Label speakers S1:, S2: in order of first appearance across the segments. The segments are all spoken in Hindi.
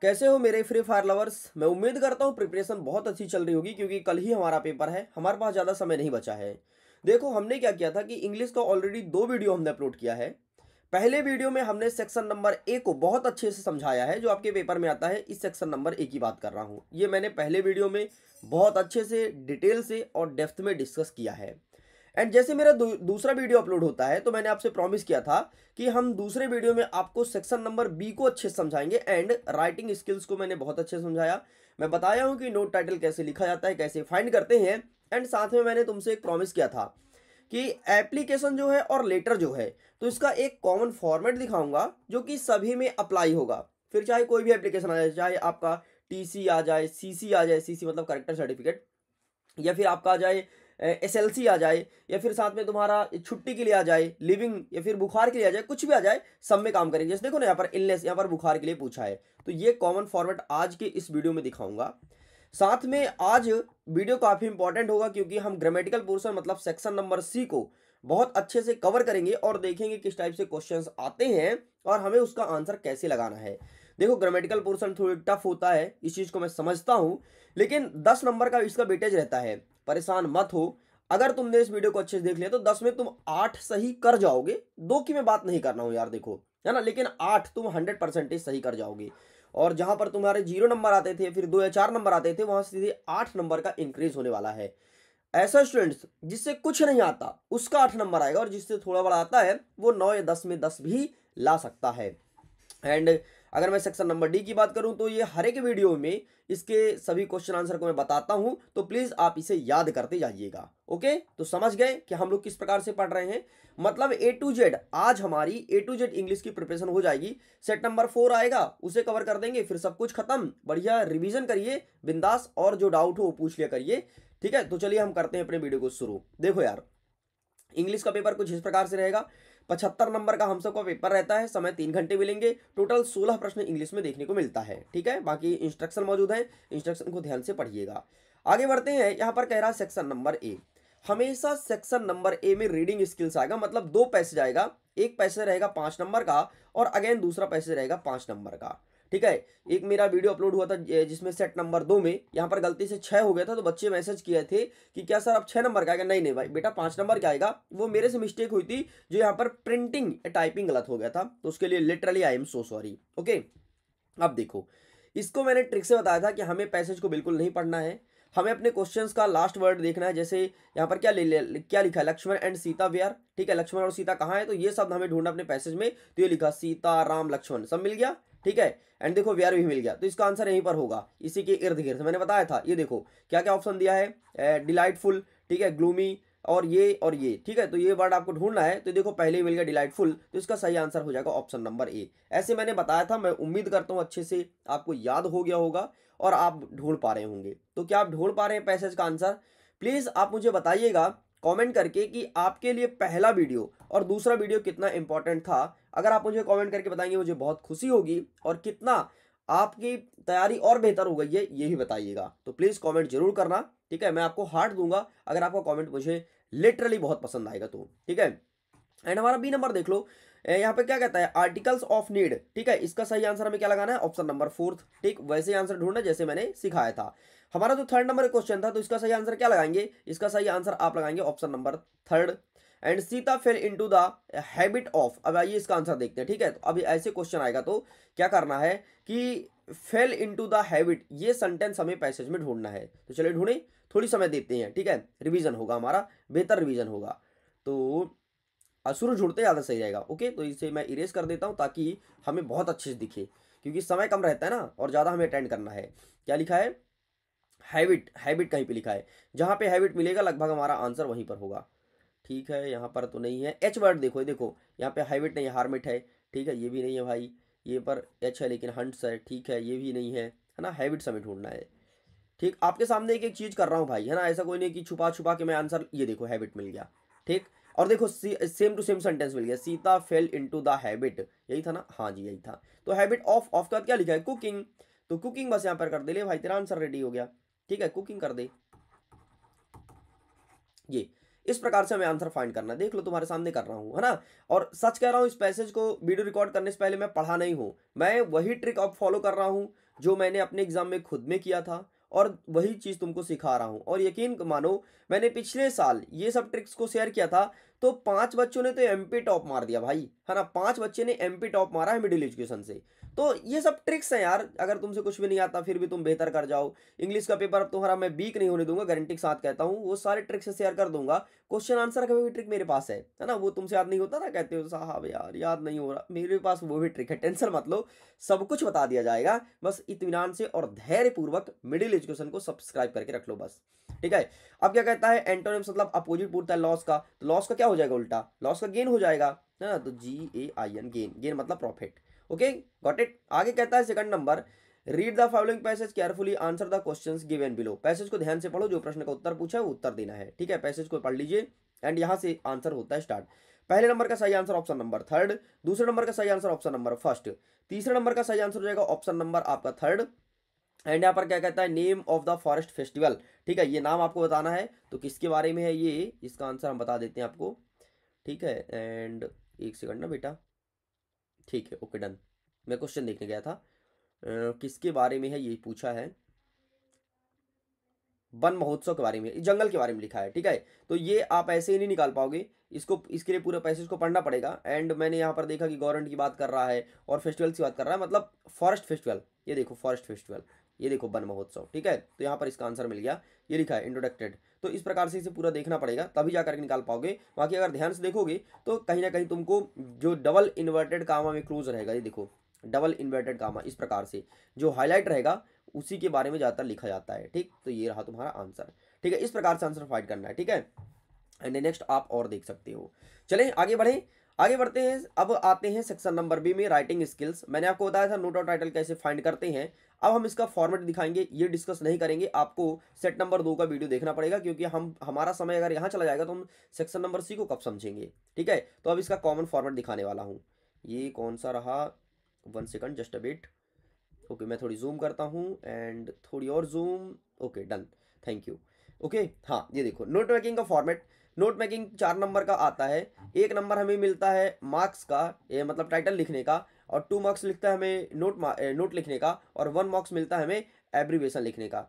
S1: कैसे हो मेरे फ्री फायर लवर्स। मैं उम्मीद करता हूँ प्रिपरेशन बहुत अच्छी चल रही होगी क्योंकि कल ही हमारा पेपर है। हमारे पास ज़्यादा समय नहीं बचा है। देखो हमने क्या किया था कि इंग्लिश का ऑलरेडी 2 वीडियो हमने अपलोड किया है। पहले वीडियो में हमने सेक्शन नंबर ए को बहुत अच्छे से समझाया है, जो आपके पेपर में आता है। इस सेक्शन नंबर ए की बात कर रहा हूँ। ये मैंने पहले वीडियो में बहुत अच्छे से डिटेल से और डेप्थ में डिस्कस किया है। एंड जैसे मेरा दूसरा वीडियो अपलोड होता है तो मैंने आपसे प्रॉमिस किया था कि हम दूसरे वीडियो में आपको सेक्शन नंबर बी को अच्छे से समझाएंगे। एंड राइटिंग स्किल्स को मैंने बहुत अच्छे से समझाया। मैं बताया हूं कि नोट टाइटल कैसे लिखा जाता है, कैसे फाइंड करते हैं। एंड साथ में मैंने तुमसे एक प्रॉमिस किया था कि एप्लीकेशन जो है और लेटर जो है तो इसका एक कॉमन फॉर्मेट दिखाऊंगा जो कि सभी में अप्लाई होगा। फिर चाहे कोई भी एप्लीकेशन आ जाए, चाहे आपका टीसी आ जाए, सीसी आ जाए, सीसी मतलब करेक्टर सर्टिफिकेट, या फिर आपका आ जाए एसएलसी आ जाए, या फिर साथ में तुम्हारा छुट्टी के लिए आ जाए, लिविंग या फिर बुखार के लिए आ जाए, कुछ भी आ जाए, सब में काम करेंगे। जैसे देखो ना यहाँ पर इलनेस, यहाँ पर बुखार के लिए पूछा है, तो ये कॉमन फॉर्मेट आज के इस वीडियो में दिखाऊंगा। साथ में आज वीडियो काफी इंपॉर्टेंट होगा क्योंकि हम ग्रामेटिकल पोर्शन मतलब सेक्शन नंबर सी को बहुत अच्छे से कवर करेंगे और देखेंगे किस टाइप से क्वेश्चंस आते हैं और हमें उसका आंसर कैसे लगाना है। देखो ग्रामेटिकल पोर्शन थोड़ी टफ होता है, इस चीज को मैं समझता हूं, लेकिन 10 नंबर का इसका वेटेज रहता है। परेशान मत हो। अगर तुमने इस वीडियो को अच्छे से देख लिया तो 10 में तुम 8 सही कर जाओगे। 2 की मैं बात नहीं कर रहा हूं यार, देखो है ना, लेकिन 8 तुम 100% सही कर जाओगे। और जहां पर तुम्हारे 0 नंबर आते थे, फिर 2 या 4 नंबर आते थे, वहां सीधे 8 नंबर का इंक्रीज होने वाला है। ऐसा स्टूडेंट्स जिससे कुछ नहीं आता उसका 8 नंबर आएगा, और जिससे थोड़ा बड़ा आता है वो 9 या 10 में 10 भी ला सकता है। एंड अगर मैं सेक्शन नंबर डी की बात करूं तो ये हर एक वीडियो में इसके सभी क्वेश्चन आंसर को मैं बताता हूं, तो प्लीज आप इसे याद करते जाइएगा। ओके, तो समझ गए कि हम लोग किस प्रकार से पढ़ रहे हैं। मतलब ए टू जेड आज हमारी ए टू जेड इंग्लिश की प्रिपरेशन हो जाएगी। सेट नंबर 4 आएगा, उसे कवर कर देंगे, फिर सब कुछ खत्म। बढ़िया रिवीजन करिए बिंदास, और जो डाउट हो वो पूछ लिया करिए। ठीक है, तो चलिए हम करते हैं अपने वीडियो को शुरू। देखो यार, इंग्लिश का पेपर कुछ इस प्रकार से रहेगा। 75 नंबर का हम सबका पेपर रहता है, समय 3 घंटे मिलेंगे। टोटल 16 प्रश्न इंग्लिश में देखने को मिलता है। ठीक है, बाकी इंस्ट्रक्शन मौजूद है, इंस्ट्रक्शन को ध्यान से पढ़िएगा। आगे बढ़ते हैं। यहाँ पर कह रहा है सेक्शन नंबर ए। हमेशा सेक्शन नंबर ए में रीडिंग स्किल्स आएगा, मतलब 2 पैसेज आएगा। एक पैसेज रहेगा 5 नंबर का, और अगेन दूसरा पैसेज रहेगा 5 नंबर का। ठीक है, एक मेरा वीडियो अपलोड हुआ था जिसमें सेट नंबर 2 में यहाँ पर गलती से 6 हो गया था, तो बच्चे मैसेज किए थे कि क्या सर अब 6 नंबर का आएगा। नहीं नहीं भाई बेटा, 5 नंबर का आएगा। वो मेरे से मिस्टेक हुई थी, जो यहाँ पर प्रिंटिंग टाइपिंग गलत हो गया था, तो उसके लिए literally I am so sorry. Okay, अब देखो, इसको मैंने ट्रिक से बताया था कि हमें पैसेज को बिल्कुल नहीं पढ़ना है, हमें अपने क्वेश्चंस का लास्ट वर्ड देखना है। जैसे यहाँ पर क्या लिखा है, लक्ष्मण एंड सीता वेयर। ठीक है, लक्ष्मण और सीता कहाँ है, तो ये शब्द हमें ढूंढना अपने पैसेज में। तो ये लिखा सीता राम लक्ष्मण, सब मिल गया। ठीक है, एंड देखो वेयर भी मिल गया, तो इसका आंसर यहीं पर होगा, इसी के इर्द गिर्द मैंने बताया था। ये देखो क्या क्या ऑप्शन दिया है, डिलाइटफुल, ठीक है, ग्लूमी, और ये। ठीक है, तो ये वर्ड आपको ढूंढना है। तो देखो पहले ही मिल गया डिलाइटफुल, तो इसका सही आंसर हो जाएगा ऑप्शन नंबर ए। ऐसे मैंने बताया था। मैं उम्मीद करता हूं अच्छे से आपको याद हो गया होगा और आप ढूंढ पा रहे होंगे। तो क्या आप ढूंढ पा रहे हैं पैसेज का आंसर? प्लीज आप मुझे बताइएगा कमेंट करके कि आपके लिए पहला वीडियो और दूसरा वीडियो कितना इंपॉर्टेंट था। अगर आप मुझे कमेंट करके बताएंगे मुझे बहुत खुशी होगी, और कितना आपकी तैयारी और बेहतर हो गई है ये भी बताइएगा। तो प्लीज कमेंट जरूर करना। ठीक है, मैं आपको हार्ट दूंगा अगर आपका कमेंट मुझे लिटरली बहुत पसंद आएगा तो। ठीक है, एंड हमारा बी नंबर देख लो। यहाँ पे क्या कहता है, आर्टिकल्स ऑफ नीड। ठीक है, इसका सही आंसर हमें क्या लगाना है, ऑप्शन नंबर 4। ठीक, वैसे आंसर ढूंढना जैसे मैंने सिखाया था। हमारा जो 3rd नंबर क्वेश्चन था, तो इसका सही आंसर क्या लगाएंगे, इसका सही आंसर आप लगाएंगे option number 3rd। And Sita fail into the habit of. अब आइए इसका आंसर देखते हैं। ठीक है, तो अभी ऐसे क्वेश्चन आएगा तो क्या करना है कि फेल इनटू द हैबिट, ये सेंटेंस हमें पैसेज में ढूंढना है। तो चलिए ढूंढे, थोड़ी समय देते हैं। ठीक है, रिवीजन होगा हमारा, बेहतर रिवीजन होगा। तो शुरू ढूंढते ज़्यादा सही रहेगा। ओके, तो इसे मैं इरेज कर देता हूँ ताकि हमें बहुत अच्छे से दिखे, क्योंकि समय कम रहता है ना और ज़्यादा हमें अटेंड करना है। क्या लिखा है, हैबिट। हैबिट कहीं पे लिखा है, जहाँ पे हैबिट मिलेगा लगभग हमारा आंसर वहीं पर होगा। ठीक है, यहाँ पर तो नहीं है। एच वर्ड देखो, देखो यहाँ पे हैबिट नहीं है, हार्मिट है। ठीक है, ये भी नहीं है भाई, ये पर एच है लेकिन हंट्स है। ठीक है, ये भी नहीं है ना, हैबिट्स हमें ढूंढना है। ठीक, आपके सामने एक एक चीज कर रहा हूँ भाई, है ना, ऐसा कोई नहीं कि छुपा छुपा के मैं आंसर। ये देखो हैबिट मिल गया। ठीक, और देखो सेम टू सेम सेंटेंस मिल गया, Sita fail into the habit. यही था ना, हाँ जी यही था। तो हैबिट ऑफ का क्या लिखा है, कुकिंग। तो कुकिंग बस यहाँ पर कर दे ले भाई, तेरा आंसर रेडी हो गया। ठीक है, कुकिंग कर दे। ये इस प्रकार से हमें आंसर फाइंड करना है। देख लो तुम्हारे सामने कर रहा हूँ, है ना। और सच कह रहा हूँ, इस पैसेज को वीडियो रिकॉर्ड करने से पहले मैं पढ़ा नहीं हूँ, मैं वही ट्रिक अब फॉलो कर रहा हूँ जो मैंने अपने एग्जाम में खुद में किया था, और वही चीज़ तुमको सिखा रहा हूँ। और यकीन मानो, मैंने पिछले साल ये सब ट्रिक्स को शेयर किया था, तो 5 बच्चों ने तो एमपी टॉप मार दिया भाई, है ना। 5 बच्चे ने एमपी टॉप मारा है मिडिल एजुकेशन से। तो ये सब ट्रिक्स हैं यार, अगर तुमसे कुछ भी नहीं आता फिर भी तुम बेहतर कर जाओ। इंग्लिश का पेपर अब तुम्हारा मैं वीक नहीं होने दूंगा, गारंटी के साथ कहता हूँ। वो सारे ट्रिक्स से शेयर कर दूंगा। क्वेश्चन आंसर का भी ट्रिक मेरे पास है ना। वो तुमसे याद नहीं होता ना, कहते हो साहब यार याद नहीं हो रहा, मेरे पास वो भी ट्रिक है। टेंशन मत लो, सब कुछ बता दिया जाएगा। बस इत्मीनान से और धैर्य पूर्वक मिडिल एजुकेशन को सब्सक्राइब करके रख लो बस, ठीक है। अब क्या कहता है, एंटोनिम्स मतलब अपोजिट पूछता है लॉस का, तो लॉस का क्या हो जाएगा उल्टा, लॉस का गेन हो जाएगा, है ना। तो GAIN, गेन, गेन मतलब प्रॉफिट। Okay, got it. आगे कहता है second number, read the following passage carefully, answer the questions given below. Passage को ध्यान से पढ़ो, जो प्रश्न का उत्तर पूछा है वो उत्तर देना है, ठीक है। पैसेज को पढ़ लीजिए एंड यहां से आंसर होता है स्टार्ट। पहले नंबर का सही आंसर ऑप्शन नंबर थर्ड, दूसरे नंबर का सही आंसर ऑप्शन नंबर फर्स्ट, तीसरे नंबर का सही आंसर हो जाएगा ऑप्शन नंबर आपका थर्ड। एंड यहाँ पर क्या कहता है, name of the forest festival, ठीक है। ये नाम आपको बताना है, तो किसके बारे में है ये, इसका आंसर हम बता देते हैं आपको, ठीक है। एंड एक सेकंड ना बेटा, ठीक है, ओके डन। मैं क्वेश्चन देखने गया था, किसके बारे में है ये पूछा है, वन महोत्सव के बारे में, जंगल के बारे में लिखा है, ठीक है। तो ये आप ऐसे ही नहीं निकाल पाओगे, इसको इसके लिए पूरे पैसेज को पढ़ना पड़ेगा। एंड मैंने यहाँ पर देखा कि गवर्नमेंट की बात कर रहा है और फेस्टिवल की बात कर रहा है, मतलब फॉरेस्ट फेस्टिवल। ये देखो फॉरेस्ट फेस्टिवल, ये देखो वन महोत्सव, ठीक है। तो यहाँ पर इसका आंसर मिल गया, ये लिखा है इंट्रोडक्टेड। तो इस प्रकार से इसे पूरा देखना पड़ेगा, तभी जाकर के निकाल पाओगे। बाकी अगर ध्यान से देखोगे तो कहीं ना कहीं तुमको जो डबल इन्वर्टेड कामा में क्लोज रहेगा, ये देखो डबल इन्वर्टेड कामा, इस प्रकार से जो हाईलाइट रहेगा उसी के बारे में ज़्यादातर लिखा जाता है, ठीक। तो ये रहा तुम्हारा आंसर, ठीक है। इस प्रकार से आंसर फाइंड करना है, ठीक है। एंड नेक्स्ट आप और देख सकते हो। चलें आगे बढ़ें, आगे बढ़ते हैं। अब आते हैं सेक्शन नंबर बी में, राइटिंग स्किल्स। मैंने आपको बताया था नोट और टाइटल कैसे फाइंड करते हैं। अब हम इसका फॉर्मेट दिखाएंगे, ये डिस्कस नहीं करेंगे। आपको सेट नंबर 2 का वीडियो देखना पड़ेगा, क्योंकि हमारा समय अगर यहाँ चला जाएगा तो हम सेक्शन नंबर सी को कब समझेंगे, ठीक है। तो अब इसका कॉमन फॉर्मेट दिखाने वाला हूँ। ये कौन सा रहा, 1 second, just a bit. Okay, मैं थोड़ी जूम करता हूँ एंड थोड़ी और zoom, okay done, thank you. Okay, हाँ ये देखो नोट मेकिंग का फॉर्मेट। नोट मेकिंग 4 नंबर का आता है। 1 नंबर हमें मिलता है मार्क्स का, ये मतलब टाइटल लिखने का, और 2 मार्क्स लिखता है हमें नोट लिखने का, और 1 मार्क्स मिलता है हमें एब्रीवेशन लिखने का।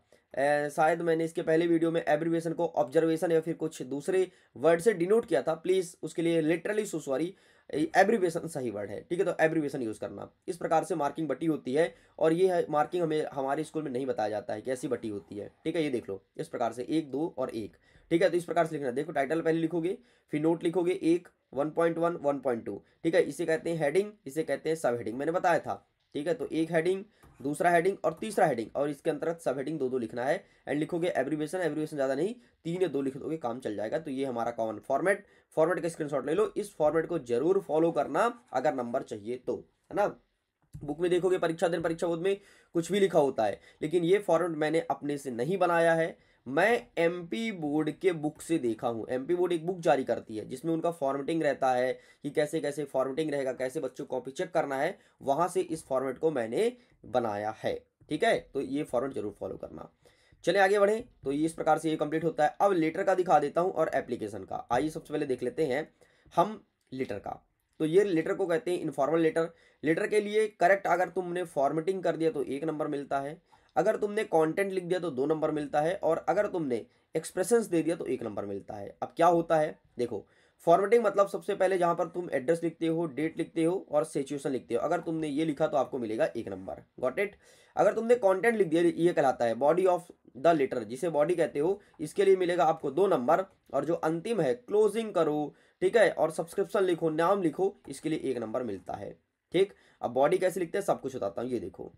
S1: शायद मैंने इसके पहले वीडियो में एब्रीवेशन को ऑब्जर्वेशन या फिर कुछ दूसरे वर्ड से डिनोट किया था, प्लीज़ उसके लिए लिटरली सो सॉरी। एब्रीवेशन सही वर्ड है, ठीक है। तो एब्रीवेशन यूज़ करना, इस प्रकार से मार्किंग बटी होती है। और ये है मार्किंग हमें हमारे स्कूल में नहीं बताया जाता है कैसी बटी होती है, ठीक है। ये देख लो इस प्रकार से 1 2 और 1, ठीक है। तो इस प्रकार से लिखना, देखो टाइटल पहले लिखोगे, फिर नोट लिखोगे 1, 1.1, 1.2, ठीक है। इसे कहते हैं हेडिंग, इसे कहते हैं सब हेडिंग, मैंने बताया था, ठीक है। तो एक हेडिंग, दूसरा हेडिंग और तीसरा हेडिंग, और इसके अंतर्गत सब हेडिंग 2 लिखना है। एंड लिखोगे एब्रीवेशन, एब्रीवेशन ज़्यादा नहीं, 3 या 2 लिख दोगे, काम चल जाएगा। तो ये हमारा कॉमन फॉर्मेट का स्क्रीनशॉट ले लो। इस फॉर्मेट को जरूर फॉलो करना अगर नंबर चाहिए तो, है ना। बुक में देखोगे परीक्षा दिन परीक्षा बोध में कुछ भी लिखा होता है, लेकिन ये फॉर्मेट मैंने अपने से नहीं बनाया है, मैं एमपी बोर्ड के बुक से देखा हूँ। एमपी बोर्ड एक बुक जारी करती है जिसमें उनका फॉर्मेटिंग रहता है कि कैसे कैसे फॉर्मेटिंग रहेगा, कैसे बच्चों को कॉपी चेक करना है, वहां से इस फॉर्मेट को मैंने बनाया है, ठीक है। तो ये फॉर्मेट जरूर फॉलो करना। चले आगे बढ़े, तो ये इस प्रकार से ये कंप्लीट होता है। अब लेटर का दिखा देता हूँ और एप्लीकेशन का। आइए सबसे पहले देख लेते हैं हम लेटर का। तो ये लेटर को कहते हैं इनफॉर्मल लेटर। लेटर के लिए करेक्ट अगर तुमने फॉर्मेटिंग कर दिया तो 1 नंबर मिलता है, अगर तुमने कंटेंट लिख दिया तो 2 नंबर मिलता है, और अगर तुमने एक्सप्रेशंस दे दिया तो 1 नंबर मिलता है। अब क्या होता है देखो, फॉर्मेटिंग मतलब सबसे पहले जहां पर तुम एड्रेस लिखते हो, डेट लिखते हो और सिचुएशन लिखते हो, अगर तुमने ये लिखा तो आपको मिलेगा 1 नंबर, गॉट इट। अगर तुमने कंटेंट लिख दिया, ये कहलाता है बॉडी ऑफ द लेटर, जिसे बॉडी कहते हो, इसके लिए मिलेगा आपको 2 नंबर। और जो अंतिम है क्लोजिंग करो, ठीक है, और सब्सक्रिप्शन लिखो, नाम लिखो, इसके लिए 1 नंबर मिलता है, ठीक। अब बॉडी कैसे लिखते हैं सब कुछ बताता हूँ, ये देखो।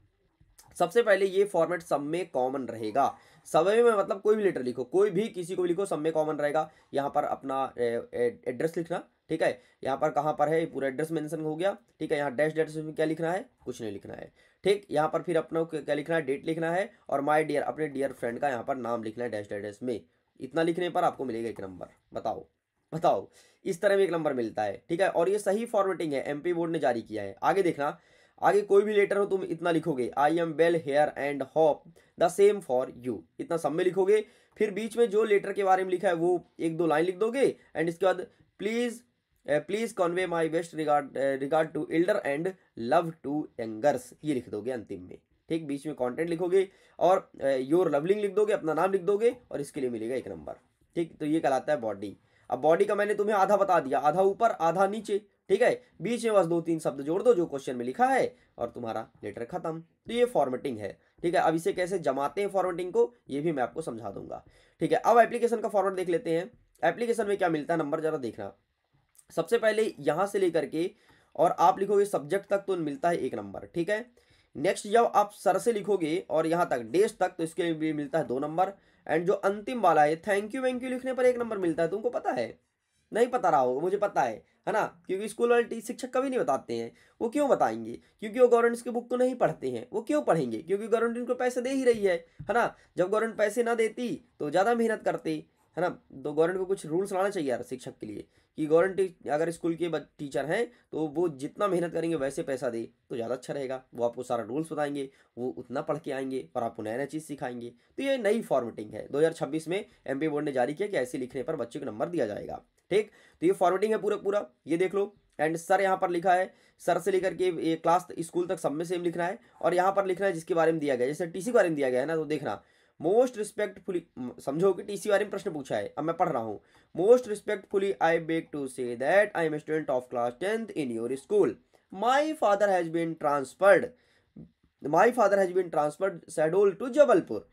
S1: सबसे पहले ये फॉर्मेट सब में कॉमन रहेगा, सब में मतलब कोई भी लेटर लिखो, कोई भी किसी को भी लिखो, सब में कॉमन रहेगा। यहाँ पर अपना एड्रेस लिखना, ठीक है। यहाँ पर कहाँ पर है पूरा एड्रेस मेंशन हो गया, ठीक है। यहाँ डैश डैश में क्या लिखना है, कुछ नहीं लिखना है, ठीक। यहाँ पर फिर अपना क्या लिखना है, डेट लिखना है, और माय डियर अपने डियर फ्रेंड का यहाँ पर नाम लिखना है डैश डैश में। इतना लिखने पर आपको मिलेगा 1 नंबर, बताओ बताओ। इस तरह में 1 नंबर मिलता है, ठीक है। और ये सही फॉर्मेटिंग है, एमपी बोर्ड ने जारी किया है। आगे देखना, आगे कोई भी लेटर हो तुम इतना लिखोगे, I am well hair and hope the same for you, इतना सब में लिखोगे। फिर बीच में जो लेटर के बारे में लिखा है वो एक दो लाइन लिख दोगे एंड इसके बाद please convey my best regard to elder and love to youngers, ये लिख दोगे अंतिम में। ठीक, बीच में कंटेंट लिखोगे और योर लवलिंग लिख दोगे, अपना नाम लिख दोगे और इसके लिए मिलेगा 1 नंबर। ठीक, तो ये कहलाता है बॉडी। अब बॉडी का मैंने तुम्हें आधा बता दिया, आधा ऊपर आधा नीचे। ठीक है, बीच में बस 2-3 शब्द जोड़ दो जो क्वेश्चन में लिखा है और तुम्हारा लेटर खत्म। तो ये फॉर्मेटिंग है। ठीक है, अब इसे कैसे जमाते हैं फॉर्मेटिंग को, ये भी मैं आपको समझा दूंगा। ठीक है, अब एप्लीकेशन का फॉर्मेट देख लेते हैं। एप्लीकेशन में क्या मिलता है, नंबर जरा देखना। सबसे पहले यहां से लेकर के और आप लिखोगे सब्जेक्ट तक तो मिलता है 1 नंबर। ठीक है, नेक्स्ट जब आप सर से लिखोगे और यहां तक डेज तक तो इसके लिए भी मिलता है 2 नंबर। एंड जो अंतिम वाला है थैंक यू वैंक यू लिखने पर 1 नंबर मिलता है। तुमको पता है? नहीं पता रहा होगा, मुझे पता है ना, क्योंकि स्कूल वाले शिक्षक कभी नहीं बताते हैं। वो क्यों बताएंगे? क्योंकि वो गवर्नमेंट की बुक को नहीं पढ़ते हैं। वो क्यों पढ़ेंगे? क्योंकि गवर्नमेंट इनको पैसे दे ही रही है ना। जब गवर्नमेंट पैसे ना देती तो ज़्यादा मेहनत करते, है ना। तो गवर्नमेंट को कुछ रूल्स लाना चाहिए यार शिक्षक के लिए कि गवर्नमेंट अगर स्कूल के टीचर हैं तो वो जितना मेहनत करेंगे वैसे पैसा दे तो ज़्यादा अच्छा रहेगा। वो आपको सारा रूल्स बताएंगे, वो उतना पढ़ के आएंगे और आपको नया नया चीज़ सिखाएंगे। तो ये नई फॉर्मेटिंग है, 2026 में एमपी बोर्ड ने जारी किया कि ऐसे लिखने पर बच्चे को नंबर दिया जाएगा। ठीक, तो ये फॉर्मेटिंग है पूरा पूरा, ये देख लो। एंड सर यहाँ पर लिखा है, सर से लेकर के ये क्लास स्कूल तक सब में सेम लिखना है। और यहाँ पर लिखना है जिसके बारे में दिया गया है, जैसे टीसी के बारे में दिया गया है ना, तो देखना मोस्ट रिस्पेक्टफुली, समझो कि टीसी बारे में प्रश्न पूछा है, अब मैं पढ़ रहा हूँ। Most respectfully I beg to say that I am student of class 10th in your school. My father has been transferred schedule to Jabalpur,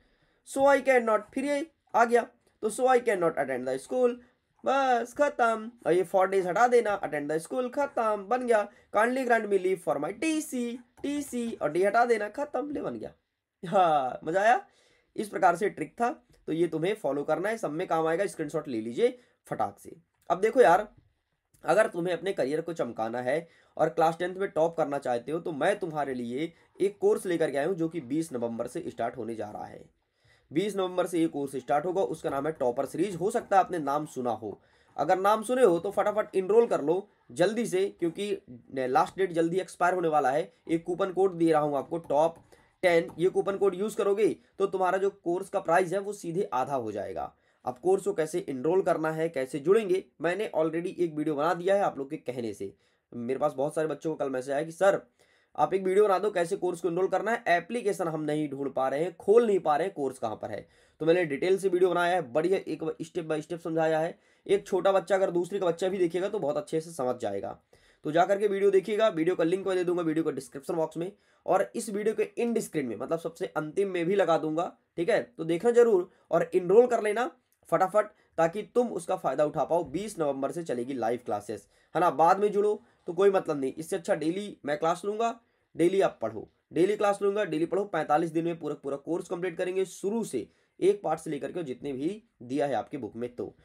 S1: so I can not, फिर ये आ गया तो so I can not attend the school, बस खत्म। और ये 4 days हटा देना, अटेंड द स्कूल, खत्म, बन गया। Kindly grant me leave for my TC और डी हटा देना, खत्म, ले बन गया। हाँ, मजा आया। इस प्रकार से ट्रिक था, तो ये तुम्हें फॉलो करना है, सब में काम आएगा। स्क्रीनशॉट ले लीजिए फटाक से। अब देखो यार, अगर तुम्हें अपने करियर को चमकाना है और क्लास 10th में टॉप करना चाहते हो तो मैं तुम्हारे लिए एक कोर्स लेकर के आया हूँ जो कि 20 नवंबर से स्टार्ट होने जा रहा है। 20 नवंबर से ये कोर्स स्टार्ट होगा, उसका नाम है टॉपर सीरीज। हो सकता है आपने नाम सुना हो, अगर नाम सुने हो तो फटाफट इनरोल कर लो जल्दी से, क्योंकि लास्ट डेट जल्दी एक्सपायर होने वाला है। एक कूपन कोड दे रहा हूँ आपको, टॉप 10, ये कूपन कोड यूज करोगे तो तुम्हारा जो कोर्स का प्राइस है वो सीधे आधा हो जाएगा। अब कोर्स को कैसे इनरोल करना है, कैसे जुड़ेंगे, मैंने ऑलरेडी एक वीडियो बना दिया है आप लोग के कहने से। मेरे पास बहुत सारे बच्चों को कल मैसेज आया कि सर आप एक वीडियो बना दो कैसे कोर्स को इनरोल करना है, एप्लीकेशन हम नहीं ढूंढ पा रहे हैं, खोल नहीं पा रहे हैं, कोर्स कहाँ पर है। तो मैंने डिटेल से वीडियो बनाया है, बढ़िया एक स्टेप बाय स्टेप समझाया है। एक छोटा बच्चा अगर दूसरे का बच्चा भी देखेगा तो बहुत अच्छे से समझ जाएगा। तो जा करके वीडियो देखिएगा, वीडियो का लिंक मैं दे दूंगा वीडियो को डिस्क्रिप्शन बॉक्स में, और इस वीडियो के इंड स्क्रीन में, मतलब सबसे अंतिम में भी लगा दूंगा। ठीक है, तो देखना जरूर और इनरोल कर लेना फटाफट, ताकि तुम उसका फायदा उठा पाओ। 20 नवंबर से चलेगी लाइव क्लासेस, है ना। बाद में जुड़ो तो कोई मतलब नहीं, इससे अच्छा डेली मैं क्लास लूंगा, डेली आप पढ़ो, डेली क्लास लूंगा, डेली पढ़ो। 45 दिन में पूरा पूरा कोर्स कंप्लीट करेंगे, शुरू से एक पार्ट से लेकर के जितने भी दिया है आपकी बुक में। तो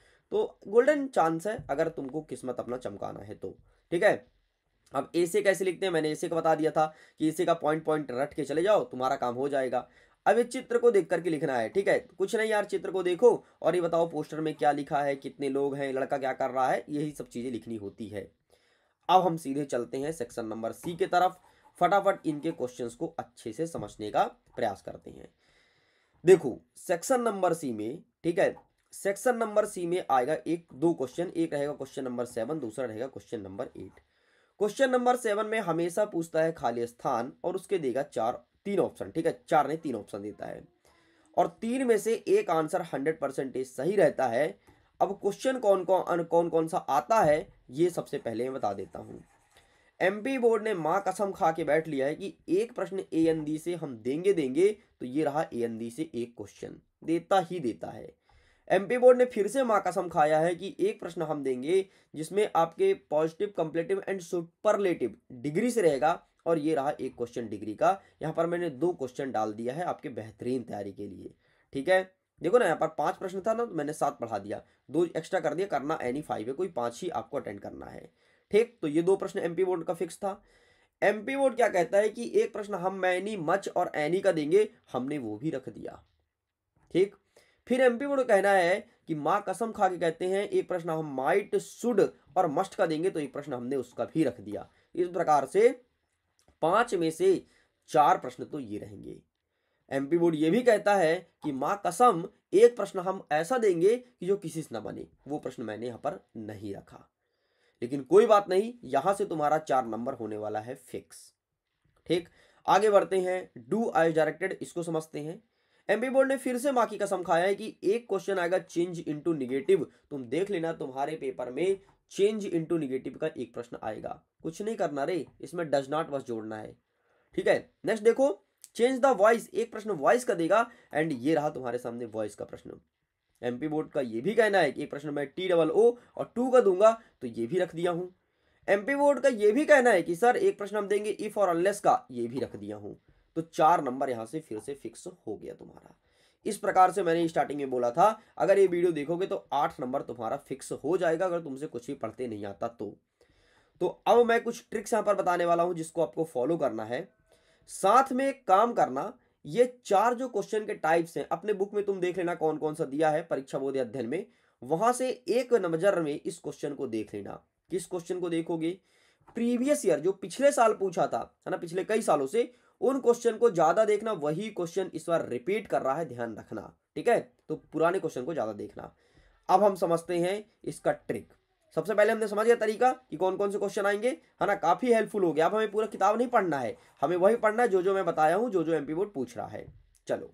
S1: गोल्डन चांस है अगर तुमको किस्मत अपना चमकाना है तो। ठीक है, अब ऐसे कैसे लिखते हैं, मैंने ऐसे का बता दिया था कि ऐसे का पॉइंट पॉइंट रट के चले जाओ, तुम्हारा काम हो जाएगा। अब ये चित्र को देख करके लिखना है। ठीक है, कुछ नहीं यार, चित्र को देखो और ये बताओ पोस्टर में क्या लिखा है, कितने लोग हैं, लड़का क्या कर रहा है, यही सब चीजें लिखनी होती है। अब हम सीधे चलते हैं सेक्शन नंबर सी के तरफ, फटाफट इनके क्वेश्चंस को अच्छे से समझने का प्रयास करते हैं। देखो सेक्शन नंबर सी में, ठीक है, सेक्शन नंबर सी में आएगा दो क्वेश्चन, एक रहेगा क्वेश्चन नंबर 7, दूसरा रहेगा क्वेश्चन नंबर 8। क्वेश्चन नंबर 7 में हमेशा पूछता है खाली स्थान और उसके देगा 3 ऑप्शन। ठीक है, 4 नहीं 3 ऑप्शन देता है और 3 में से एक आंसर 100% सही रहता है। अब क्वेश्चन कौन कौन सा आता है ये सबसे पहले मैं बता देता हूं। एमपी बोर्ड ने मां कसम खा के बैठ लिया है कि एक प्रश्न AND से हम देंगे, तो ये रहा AND से एक क्वेश्चन देता ही देता है। एमपी बोर्ड ने फिर से मां कसम खाया है कि एक प्रश्न हम देंगे जिसमें आपके पॉजिटिव, कंप्लेटिव एंड सुपरलेटिव डिग्री से रहेगा, और ये रहा एक क्वेश्चन डिग्री का। यहाँ पर मैंने 2 क्वेश्चन डाल दिया है आपके बेहतरीन तैयारी के लिए। ठीक है, देखो ना, यहाँ पर 5 प्रश्न था ना, तो मैंने 7 बढ़ा दिया, 2 एक्स्ट्रा कर दिया, करना एनी 5 है, कोई 5 ही आपको अटेंड करना है। ठीक, तो ये 2 प्रश्न एमपी बोर्ड का फिक्स था। एमपी बोर्ड क्या कहता है कि एक प्रश्न हम मैनी, मच और एनी का देंगे, हमने वो भी रख दिया। ठीक, फिर एमपी बोर्ड कहना है कि मां कसम खा के कहते हैं एक प्रश्न हम माइट, शुड और मस्ट का देंगे, तो एक प्रश्न हमने उसका भी रख दिया। इस प्रकार से 5 में से 4 प्रश्न तो ये रहेंगे। एमपी बोर्ड ये भी कहता है कि मां कसम एक प्रश्न हम ऐसा देंगे कि जो किसी से ना बने, वो प्रश्न मैंने यहां पर नहीं रखा, लेकिन कोई बात नहीं, यहां से तुम्हारा 4 नंबर होने वाला है फिक्स। ठीक, आगे बढ़ते हैं। डू आई डायरेक्टेड, इसको समझते हैं। एमपी बोर्ड ने फिर से मां की कसम खाया है कि एक क्वेश्चन आएगा चेंज इनटू निगेटिव। तुम देख लेना तुम्हारे पेपर में चेंज इनटू निगेटिव का एक प्रश्न आएगा। कुछ नहीं करना रे, इसमें डज नॉट बस जोड़ना है। ठीक है, नेक्स्ट देखो, चेंज द वॉइस, एक प्रश्न वॉइस का देगा एंड ये रहा तुम्हारे सामने वॉइस का प्रश्न। एमपी बोर्ड का ये भी कहना है कि एक प्रश्न मैं TOO और 2 का दूंगा, तो ये भी रख दिया हूं। एमपी बोर्ड का ये भी कहना है कि सर एक प्रश्न हम देंगे इफ और अनलेस का, ये भी रख दिया हूं। तो 4 नंबर यहां से फिर से फिक्स हो गया तुम्हारा। इस प्रकार से मैंने स्टार्टिंग में बोला था, अगर ये वीडियो देखोगे तो 8 नंबर तुम्हारा फिक्स हो जाएगा, अगर तुमसे कुछ भी पढ़ते नहीं आता तो अब मैं कुछ ट्रिक्स यहां पर बताने वाला हूं जिसको आपको फॉलो करना है। साथ में एक काम करना, ये 4 जो क्वेश्चन के टाइप्स हैं अपने बुक में तुम देख लेना कौन कौन सा दिया है परीक्षा बोध अध्ययन में, वहां से एक नजर में इस क्वेश्चन को देख लेना। किस क्वेश्चन को देखोगे? प्रीवियस ईयर जो पिछले साल पूछा था, है ना, पिछले कई सालों से, उन क्वेश्चन को ज्यादा देखना। वही क्वेश्चन इस बार रिपीट कर रहा है, ध्यान रखना। ठीक है, तो पुराने क्वेश्चन को ज्यादा देखना। अब हम समझते हैं इसका ट्रिक। सबसे पहले हमने समझ गया तरीका कि कौन कौन से क्वेश्चन आएंगे, है ना, काफी हेल्पफुल हो गया। अब हमें पूरा किताब नहीं पढ़ना है, हमें वही पढ़ना है जो जो मैं बताया हूं, जो जो एमपी बोर्ड पूछ रहा है। चलो,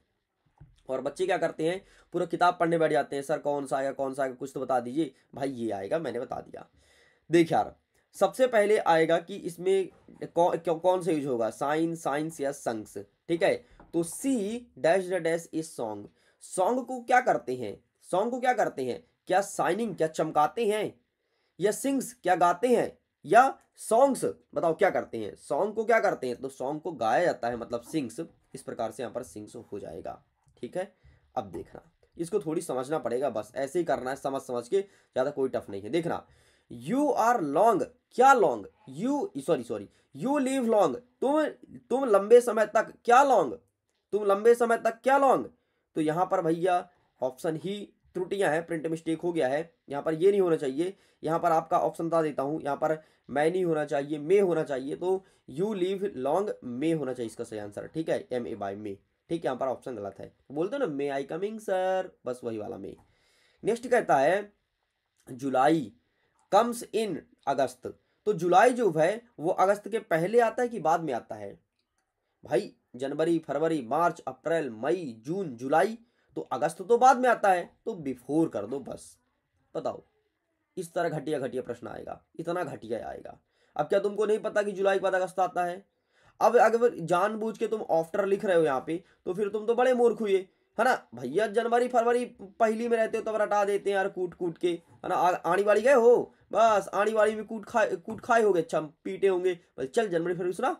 S1: और बच्चे क्या करते हैं, पूरा किताब पढ़ने बैठ जाते हैं, सर कौन सा आएगा कौन सा आएगा, कुछ तो बता दीजिए। भाई ये आएगा, मैंने बता दिया। देख यार, सबसे पहले आएगा कि इसमें कौन सा यूज होगा, साइन, साइंस या संग्स। ठीक है, तो C dash dash is song. Song को क्या करते हैं, सॉन्ग को क्या करते हैं? क्या साइनिंग, क्या चमकाते हैं? या सिंग्स, क्या गाते हैं? या सॉन्ग्स, बताओ क्या करते हैं? सॉन्ग को क्या करते हैं? तो सॉन्ग को गाया जाता है, मतलब सिंग्स। इस प्रकार से यहां पर सिंग्स हो जाएगा। ठीक है, अब देखना, इसको थोड़ी समझना पड़ेगा, बस ऐसे ही करना है, समझ समझ के, ज्यादा कोई टफ नहीं है। देखना, यू आर लॉन्ग, क्या long? You sorry you live long, तुम लंबे समय तक क्या लॉन्ग? तुम लंबे समय तक क्या लॉन्ग? तो यहां पर भैया ऑप्शन ही त्रुटियां हैं, प्रिंट मिस्टेक हो गया है। यहाँ पर ये नहीं होना चाहिए, यहाँ पर आपका ऑप्शन बता देता हूँ, यहाँ पर मैं नहीं होना चाहिए, मे होना चाहिए। तो यू लिव लॉन्ग मे होना चाहिए इसका सही आंसर। ठीक है, MA बाय मे। ठीक है, यहाँ पर ऑप्शन गलत है, बोलते हो ना मे आई कमिंग सर, बस वही वाला मे। नेक्स्ट कहता है जुलाई कम्स इन अगस्त। तो जुलाई जो है वो अगस्त के पहले आता है कि बाद में आता है? भाई जनवरी, फरवरी, मार्च, अप्रैल, मई, जून, जुलाई, तो अगस्त तो बाद में आता है, तो बिफोर कर दो बस। बताओ, इस तरह घटिया घटिया प्रश्न आएगा, इतना घटिया आएगा। अब क्या तुमको नहीं पता कि जुलाई के बाद अगस्त आता है? अब अगर जानबूझ के तुम आफ्टर लिख रहे हो यहाँ पे, तो फिर तुम तो बड़े मूर्ख हुए, है ना भैया। जनवरी फरवरी पहली में रहते हो तब रटा देते हैं यार, कूट कूट के, है ना। आड़ी बाड़ी गए हो, बस आड़ी बाड़ी में कूट खाए होगे, अच्छा पीटे होंगे, बस चल जनवरी फरवरी सुना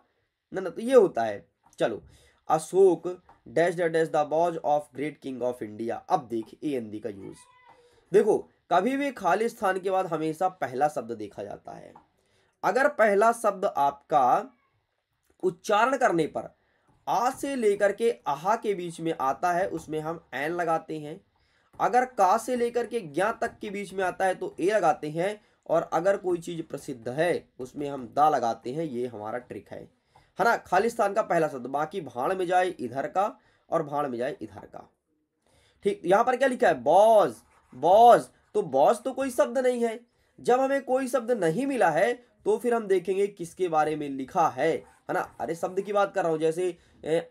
S1: ना ना, तो ये होता है। चलो, Ashok dash dash the boughs of great king of India. अब देख AND का यूज, देखो कभी भी खाली स्थान के बाद हमेशा पहला शब्द देखा जाता है। अगर पहला शब्द आपका उच्चारण करने पर आ से लेकर के आहा के बीच में आता है, उसमें हम एन लगाते हैं। अगर का से लेकर के ज्ञा तक के बीच में आता है तो ए लगाते हैं। और अगर कोई चीज प्रसिद्ध है उसमें हम दा लगाते हैं। ये हमारा ट्रिक है ना। खालिस्तान का पहला शब्द, बाकी भाड़ में जाए इधर का और भाड़ में जाए इधर का। ठीक, यहां पर क्या लिखा है? बॉज, बॉज, तो बॉज तो कोई शब्द नहीं है। जब हमें कोई शब्द नहीं मिला है तो फिर हम देखेंगे किसके बारे में लिखा है ना। अरे शब्द की बात कर रहा हूं, जैसे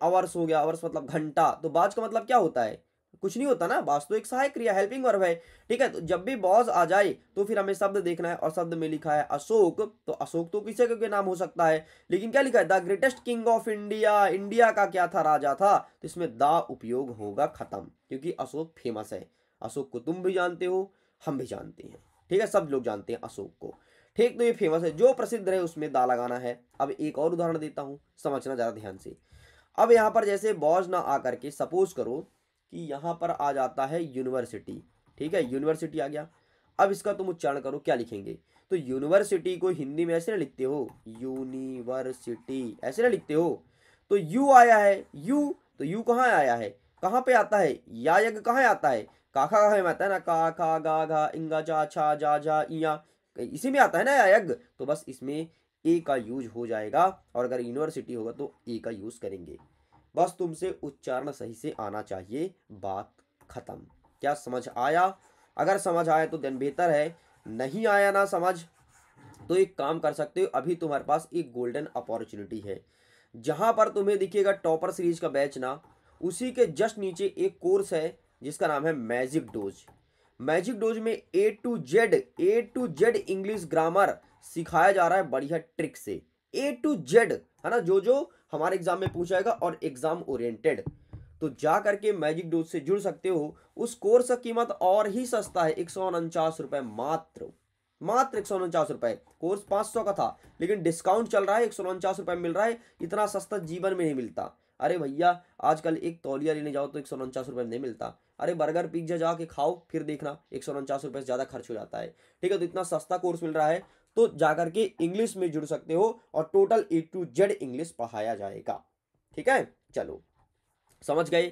S1: अवर्स हो गया, अवर्स मतलब घंटा, तो बाज का मतलब क्या होता है? कुछ नहीं होता ना, बाज तो एक सहायक क्रिया, हेल्पिंग वर्ब है। ठीक है, तो जब भी बॉज आ जाए तो फिर हमें शब्द देखना है, और शब्द में लिखा है अशोक, तो अशोक तो किसी के नाम हो सकता है, लेकिन क्या लिखा है? The greatest king of India. India का क्या था? राजा था, तो इसमें दा उपयोग होगा खत्म, क्योंकि अशोक फेमस है। अशोक को तुम भी जानते हो, हम भी जानते हैं। ठीक है, सब लोग जानते हैं अशोक को। ठीक, तो ये फेमस है, जो प्रसिद्ध रहे उसमें दा लगाना है। अब एक और उदाहरण देता हूं, समझना जरा ध्यान से। अब यहां पर जैसे बॉज ना आकर के सपोज करो कि यहां पर आ जाता है यूनिवर्सिटी। ठीक है, यूनिवर्सिटी आ गया। अब इसका तुम उच्चारण करो, क्या लिखेंगे? तो यूनिवर्सिटी को हिंदी में ऐसे ना लिखते हो, यूनिवर्सिटी ऐसे ना लिखते हो। तो यू आया है, यू, तो यू कहाँ आया है? कहाँ पे आता है? या यज्ञ कहाँ आता है? काखा कहाँ में आता है ना, का खा गा घा इंगा चा छा जा जा इया, इसी में आता है ना या यज्ञ, तो बस इसमें ए का यूज हो जाएगा, और अगर यूनिवर्सिटी होगा तो ए का यूज करेंगे। बस तुमसे उच्चारण सही से आना चाहिए, बात खत्म। क्या समझ आया? अगर समझ आया तो दिन बेहतर है, नहीं आया ना समझ तो एक काम कर सकते हो, अभी तुम्हारे पास एक गोल्डन अपॉर्चुनिटी है। जहां पर तुम्हें दिखेगा टॉपर सीरीज का बैच ना, उसी के जस्ट नीचे एक कोर्स है जिसका नाम है मैजिक डोज। मैजिक डोज में ए टू जेड इंग्लिश ग्रामर सिखाया जा रहा है बढ़िया ट्रिक से, A to Z, है ना, जो जो हमारे एग्जाम में पूछा जाएगा और एग्जाम ओरिएंटेड। तो जा करके मैजिक डोज से जुड़ सकते हो। उस कोर्स का कीमत और ही सस्ता है, 149 रुपए मात्र, मात्र 149 रुपए। कोर्स 500 का था, लेकिन डिस्काउंट चल रहा है, 149 रुपए मिल रहा है। इतना सस्ता जीवन में नहीं मिलता। अरे भैया, आजकल एक तौलिया लेने जाओ तो 149 रुपए में नहीं मिलता। अरे बर्गर पिज्जा जाके खाओ, फिर देखना 149 रुपए से ज्यादा खर्च हो जाता है। ठीक है, तो इतना सस्ता कोर्स मिल रहा है, तो जाकर के इंग्लिश में जुड़ सकते हो और total A to Z English पढ़ाया जाएगा। ठीक है, चलो समझ गए,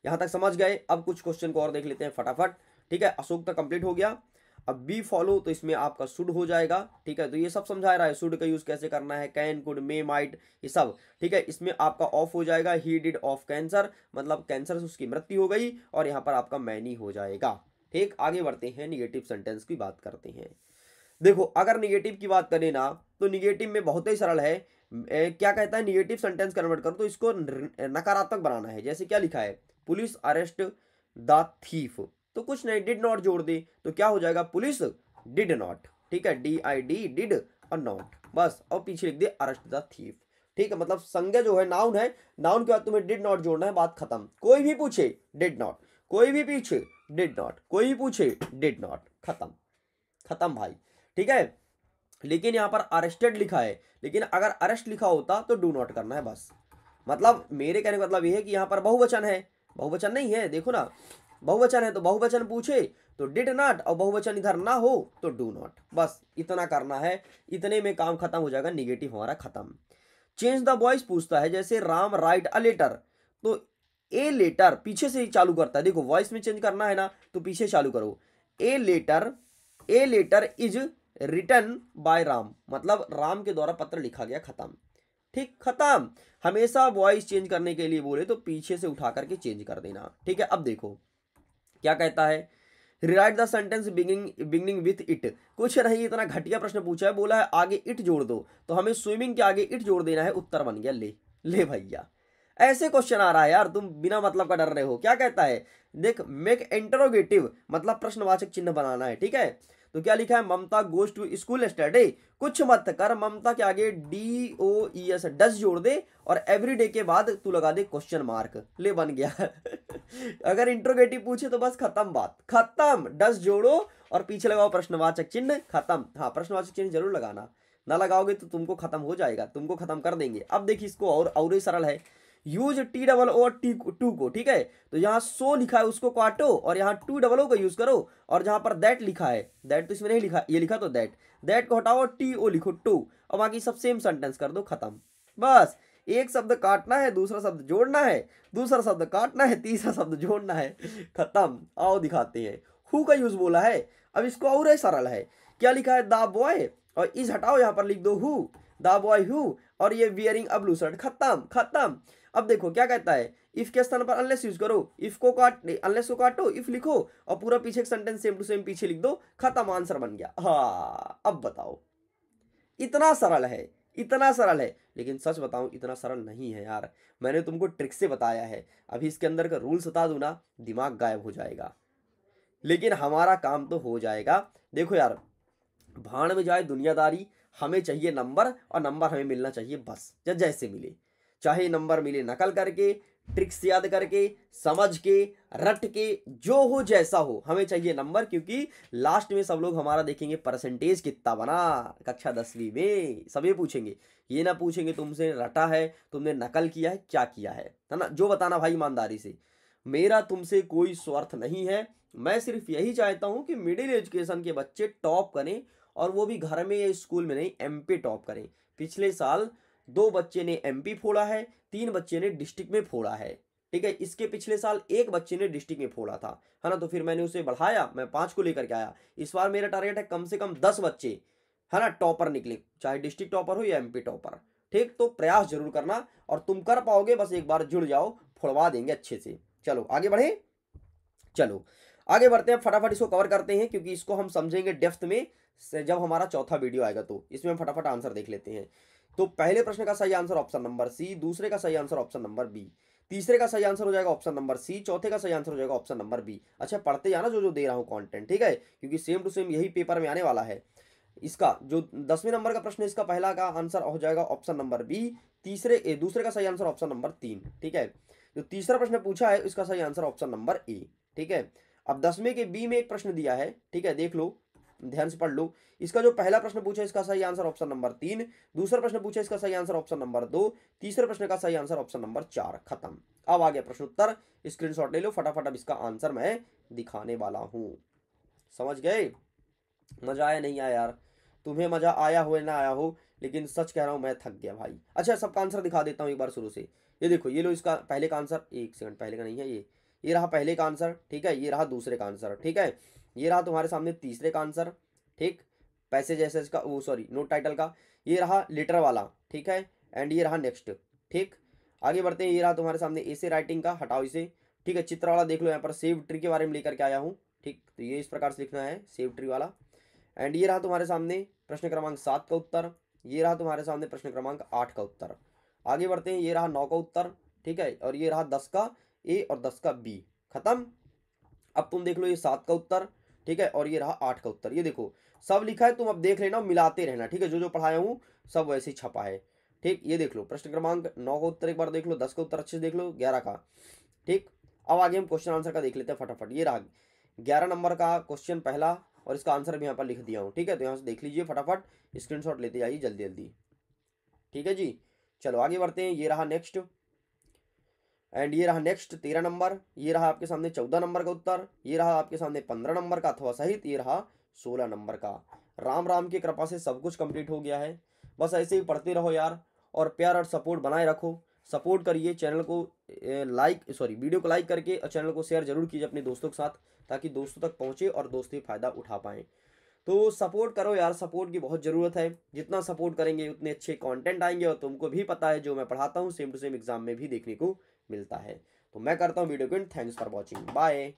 S1: यहां तक समझ गए। अब कुछ क्वेश्चन को और देख लेते हैं फटाफट। ठीक है, अशोक तक कंप्लीट हो गया। अब बी फॉलो, तो इसमें आपका शुड हो जाएगा। ठीक है, तो ये सब समझा रहा है, शुड का यूज कैसे करना है, कैन, कुड, मे, माइट, ये सब। ठीक है, इसमें आपका ऑफ हो जाएगा, ही डिड ऑफ कैंसर, मतलब कैंसर से उसकी मृत्यु हो गई, और यहाँ पर आपका मैनी हो जाएगा। ठीक, आगे बढ़ते हैं, निगेटिव सेंटेंस की बात करते हैं। देखो, अगर निगेटिव की बात करें ना, तो निगेटिव में बहुत ही सरल है। क्या कहता है, निगेटिव सेंटेंस कन्वर्ट करो तो इसको नकारात्मक बनाना है। जैसे क्या लिखा है, पुलिस अरेस्ट द थीफ, तो कुछ नहीं, डिड नॉट जोड़ दे तो क्या हो जाएगा, पुलिस डिड नॉट। ठीक है, DID डिड और नॉट, बस, और पीछे लिख दे अरेस्ट द थीफ। ठीक है, मतलब संज्ञा जो है नाउन है, नाउन के बाद तुम्हें डिड नॉट जोड़ना है, बात खत्म। कोई भी पूछे डिड नॉट, कोई भी पूछे डिड नॉट, कोई भी पूछे डिड नॉट, खत्म, खत्म भाई। ठीक है, लेकिन यहां पर अरेस्टेड लिखा है, लेकिन अगर अरेस्ट लिखा होता तो डू नॉट करना है बस। मतलब मेरे कहने का मतलब यह है कि यहां पर बहुवचन है, बहुवचन नहीं है, देखो ना, बहुवचन है तो बहुवचन पूछे तो डिड नॉट, और बहुवचन इधर ना हो तो डू नॉट, बस इतना करना है। इतने में काम खत्म हो जाएगा, निगेटिव हमारा खत्म। चेंज द वॉइस पूछता है, जैसे राम राइट अ लेटर, तो ए लेटर पीछे से ही चालू करता है। देखो, वॉइस में चेंज करना है ना तो पीछे चालू करो। A letter is written by Ram, मतलब राम के द्वारा पत्र लिखा गया, खत्म। ठीक, खत्म। हमेशा वॉइस चेंज करने के लिए बोले तो पीछे से उठा करके चेंज कर देना। ठीक है, अब देखो क्या कहता है, rewrite the sentence beginning with it. कुछ नहीं, इतना घटिया प्रश्न पूछा है, बोला है आगे इट जोड़ दो, तो हमें स्विमिंग के आगे इट जोड़ देना है, उत्तर बन गया। ले ले भैया, ऐसे क्वेश्चन आ रहा है यार, तुम बिना मतलब का डर रहे हो। क्या कहता है, देख, मेक इंटरोगेटिव, मतलब प्रश्नवाचक चिन्ह बनाना है। ठीक है, तो क्या लिखा है, ममता गोज टू स्कूल स्टडी, कुछ मत कर, ममता के आगे DOES डस जोड़ दे, और एवरीडे के बाद तू लगा दे क्वेश्चन मार्क, ले बन गया। अगर इंट्रोगेटिव पूछे तो बस खत्म, बात खत्म, डस जोड़ो और पीछे लगाओ प्रश्नवाचक चिन्ह, खत्म। हाँ, प्रश्नवाचक चिन्ह जरूर लगाना, ना लगाओगे तो तुमको खत्म हो जाएगा, तुमको खत्म कर देंगे। अब देखिए, इसको और ही सरल है, यूज TOO को। ठीक है, तो यहाँ सो लिखा है उसको काटो, और यहाँ TOO का यूज करो, और जहां पर दैट लिखा है, दैट तो इसमें नहीं लिखा, ये लिखा तो दैट को हटाओ, TO लिखो, टू, और बाकी सब सेम सेंटेंस कर दो, खत्म। बस एक शब्द काटना है, दूसरा शब्द जोड़ना है, दूसरा शब्द काटना है, तीसरा शब्द जोड़ना है, खत्म। आओ दिखाते हैं, हु का यूज बोला है। अब इसको और है सरल है, क्या लिखा है, द बॉय, और इस हटाओ, यहाँ पर लिख दो हु, द बॉय हु, और ये वियरिंग अ ब्लू शर्ट, खत्म खत्म। अब देखो क्या कहता है, इफ के स्थान पर अनलेस यूज करो, इफ को अनलेस को काटो, इफ लिखो, और पूरा पीछे सेंटेंस सेम टू सेम पीछे लिख दो, खत्म, आंसर बन गया। हाँ, अब बताओ, इतना सरल है, इतना सरल है, लेकिन सच बताऊं इतना सरल नहीं है यार। मैंने तुमको ट्रिक से बताया है, अभी इसके अंदर का रूल्स बता दूं ना, दिमाग गायब हो जाएगा, लेकिन हमारा काम तो हो जाएगा। देखो यार, भाड़ में जाए दुनियादारी, हमें चाहिए नंबर, और नंबर हमें मिलना चाहिए बस, जैसे मिले, चाहे नंबर मिले नकल करके, ट्रिक्स याद करके, समझ के, रट के, जो हो जैसा हो, हमें चाहिए नंबर। क्योंकि लास्ट में सब लोग हमारा देखेंगे परसेंटेज कितना बना कक्षा 10वीं में, सभी पूछेंगे, ये ना पूछेंगे तुमसे रटा है, तुमने नकल किया है, क्या किया है ना, जो बताना भाई ईमानदारी से। मेरा तुमसे कोई स्वार्थ नहीं है, मैं सिर्फ यही चाहता हूं कि मिडिल एजुकेशन के बच्चे टॉप करें, और वो भी घर में या स्कूल में नहीं, MP टॉप करें। पिछले साल 2 बच्चे ने MP फोड़ा है, 3 बच्चे ने डिस्ट्रिक्ट में फोड़ा है। ठीक है, इसके पिछले साल 1 बच्चे ने डिस्ट्रिक्ट में फोड़ा था, है ना, तो फिर मैंने उसे बढ़ाया, मैं 5 को लेकर के आया। इस बार मेरा टारगेट है कम से कम 10 बच्चे, है ना, टॉपर निकले, चाहे डिस्ट्रिक्ट टॉपर हो या एमपी टॉपर। ठीक, तो प्रयास जरूर करना और तुम कर पाओगे, बस एक बार जुड़ जाओ, फुड़वा देंगे अच्छे से। चलो आगे बढ़े, चलो आगे बढ़ते हैं, फटाफट इसको कवर करते हैं क्योंकि इसको हम समझेंगे डेप्थ में जब हमारा चौथा वीडियो आएगा। तो इसमें हम फटाफट आंसर देख लेते हैं। तो पहले प्रश्न का सही आंसर ऑप्शन नंबर सी, दूसरे का सही आंसर ऑप्शन नंबर बी, तीसरे का सही आंसर हो जाएगा ऑप्शन नंबर सी, चौथे का सही आंसर हो जाएगा ऑप्शन नंबर बी। अच्छा पढ़ते जाना जो जो दे रहा हूँ कंटेंट, ठीक है, क्योंकि सेम टू सेम यही पेपर में आने वाला है। इसका जो 10वें नंबर का प्रश्न है, इसका पहला का आंसर हो जाएगा ऑप्शन नंबर बी, दूसरे का सही आंसर ऑप्शन नंबर 3, ठीक है। जो तीसरा प्रश्न पूछा है इसका सही आंसर ऑप्शन नंबर ए, ठीक है। अब 10वें के बी में एक प्रश्न दिया है, ठीक है, देख लो, ध्यान से पढ़ लो। इसका जो पहला प्रश्न पूछा इसका सही आंसर ऑप्शन नंबर 3, दूसरा प्रश्न पूछा इसका सही आंसर ऑप्शन नंबर 2, तीसरे प्रश्न का सही आंसर ऑप्शन नंबर 4। खत्म। अब आ गया प्रश्न उत्तर, स्क्रीनशॉट ले लो फटाफट, अब इसका आंसर मैं दिखाने वाला हूं। समझ गए? मजा आया नहीं आया यार? तुम्हें मजा आया हो या ना आया हो, लेकिन सच कह रहा हूं मैं थक गया भाई। अच्छा सबका आंसर दिखा देता हूं एक बार शुरू से। ये देखो, ये लो इसका पहले का आंसर, एक सेकंड, पहले का नहीं है ये रहा पहले का आंसर, ठीक है, ये रहा दूसरे का आंसर, ठीक है, ये रहा तुम्हारे सामने तीसरे का आंसर, ठीक, पैसेज जैसे इसका वो सॉरी नोट टाइटल का, ये रहा लेटर वाला, ठीक है, एंड ये रहा नेक्स्ट। ठीक, आगे बढ़ते हैं, ये रहा तुम्हारे सामने ऐसे राइटिंग का, हटाओ इसे, ठीक है। चित्र वाला देख लो, यहाँ पर सेव ट्री के बारे में लेकर के आया हूँ, ठीक, तो ये इस प्रकार से लिखना है सेव ट्री वाला। एंड ये रहा तुम्हारे सामने प्रश्न क्रमांक 7 का उत्तर, ये रहा तुम्हारे सामने प्रश्न क्रमांक 8 का उत्तर। आगे बढ़ते हैं, ये रहा 9 का उत्तर, ठीक है, और ये रहा 10 का ए और 10 का बी। खत्म। अब तुम देख लो ये 7 का उत्तर, ठीक है, और ये रहा 8 का उत्तर। ये देखो सब लिखा है, तुम अब देख लेना, मिलाते रहना, ठीक है, जो जो पढ़ाया हूँ सब वैसे ही छपा है। ठीक, ये देख लो प्रश्न क्रमांक 9 का उत्तर एक बार देख लो, 10 का उत्तर अच्छे से देख लो, 11 का। ठीक, अब आगे हम क्वेश्चन आंसर का देख लेते हैं फटाफट। ये रहा 11 नंबर का क्वेश्चन पहला, और इसका आंसर भी यहाँ पर लिख दिया हूँ, ठीक है, तो यहाँ से देख लीजिए फटाफट, स्क्रीनशॉट लेते जाइए जल्दी जल्दी, ठीक है जी। चलो आगे बढ़ते हैं, ये रहा नेक्स्ट, एंड ये रहा नेक्स्ट 13 नंबर, ये रहा आपके सामने 14 नंबर का उत्तर, ये रहा आपके सामने 15 नंबर का अथवा सहित, ये रहा 16 नंबर का। राम राम की कृपा से सब कुछ कंप्लीट हो गया है। बस ऐसे ही पढ़ते रहो यार, और प्यार और सपोर्ट बनाए रखो, सपोर्ट करिए चैनल को, वीडियो को लाइक करके और चैनल को शेयर जरूर कीजिए अपने दोस्तों के साथ, ताकि दोस्तों तक पहुंचे और दोस्त ही फायदा उठा पाएँ। तो सपोर्ट करो यार, सपोर्ट की बहुत ज़रूरत है, जितना सपोर्ट करेंगे उतने अच्छे कंटेंट आएंगे, और तुमको भी पता है जो मैं पढ़ाता हूँ सेम टू सेम एग्जाम में भी देखने को मिलता है। तो मैं करता हूँ वीडियो को and, thanks for watching, bye.